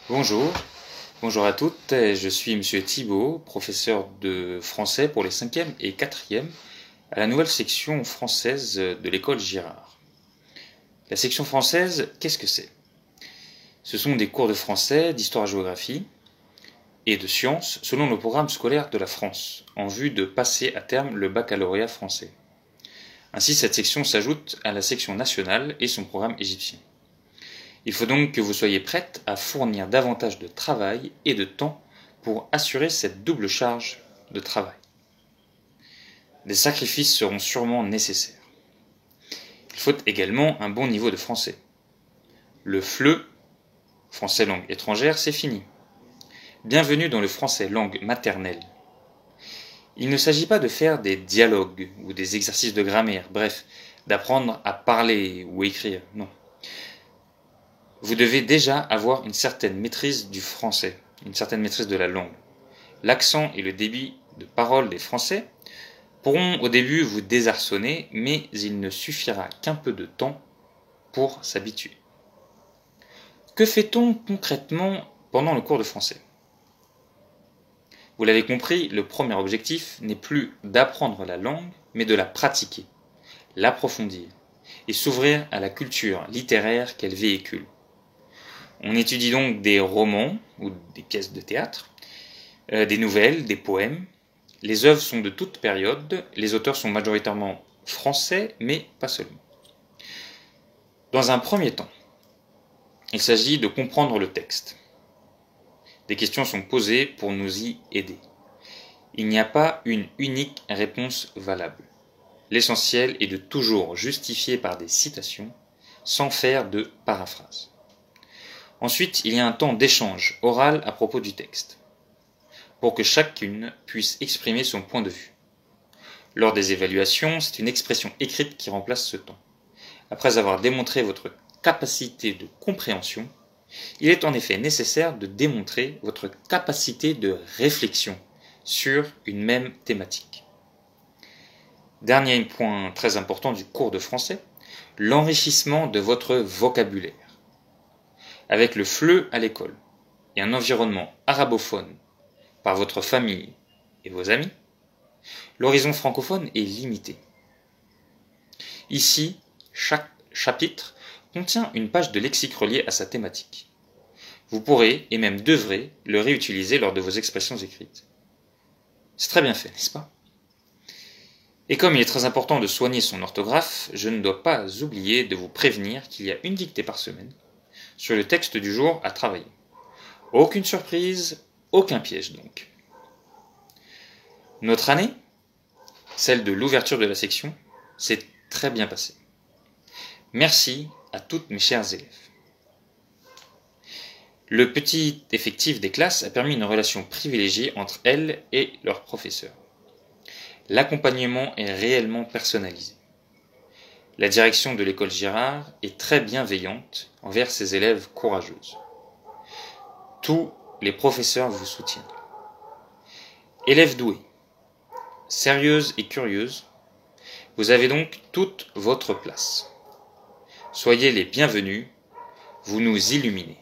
Bonjour, bonjour à toutes, je suis Monsieur Thibault, professeur de français pour les 5e et 4e à la nouvelle section française de l'école Girard. La section française, qu'est-ce que c'est? Ce sont des cours de français, d'histoire-géographie et de sciences selon le programme scolaire de la France, en vue de passer à terme le baccalauréat français. Ainsi, cette section s'ajoute à la section nationale et son programme égyptien. Il faut donc que vous soyez prête à fournir davantage de travail et de temps pour assurer cette double charge de travail. Des sacrifices seront sûrement nécessaires. Il faut également un bon niveau de français. Le FLE, français langue étrangère, c'est fini. Bienvenue dans le français langue maternelle. Il ne s'agit pas de faire des dialogues ou des exercices de grammaire, bref, d'apprendre à parler ou écrire, non. Vous devez déjà avoir une certaine maîtrise du français, une certaine maîtrise de la langue. L'accent et le débit de parole des Français pourront au début vous désarçonner, mais il ne suffira qu'un peu de temps pour s'habituer. Que fait-on concrètement pendant le cours de français? Vous l'avez compris, le premier objectif n'est plus d'apprendre la langue, mais de la pratiquer, l'approfondir et s'ouvrir à la culture littéraire qu'elle véhicule. On étudie donc des romans ou des pièces de théâtre, des nouvelles, des poèmes. Les œuvres sont de toute période, les auteurs sont majoritairement français, mais pas seulement. Dans un premier temps, il s'agit de comprendre le texte. Des questions sont posées pour nous y aider. Il n'y a pas une unique réponse valable. L'essentiel est de toujours justifier par des citations, sans faire de paraphrase. Ensuite, il y a un temps d'échange oral à propos du texte, pour que chacune puisse exprimer son point de vue. Lors des évaluations, c'est une expression écrite qui remplace ce temps. Après avoir démontré votre capacité de compréhension, il est en effet nécessaire de démontrer votre capacité de réflexion sur une même thématique. Dernier point très important du cours de français, l'enrichissement de votre vocabulaire. Avec le FLE à l'école et un environnement arabophone par votre famille et vos amis, l'horizon francophone est limité. Ici, chaque chapitre contient une page de lexique reliée à sa thématique. Vous pourrez, et même devrez, le réutiliser lors de vos expressions écrites. C'est très bien fait, n'est-ce pas? Et comme il est très important de soigner son orthographe, je ne dois pas oublier de vous prévenir qu'il y a une dictée par semaine sur le texte du jour à travailler. Aucune surprise, aucun piège donc. Notre année, celle de l'ouverture de la section, s'est très bien passée. Merci à toutes mes chers élèves. Le petit effectif des classes a permis une relation privilégiée entre elles et leurs professeurs. L'accompagnement est réellement personnalisé. La direction de l'école Girard est très bienveillante envers ses élèves courageuses. Tous les professeurs vous soutiennent. Élèves doués, sérieuses et curieuses, vous avez donc toute votre place. Soyez les bienvenus, vous nous illuminez.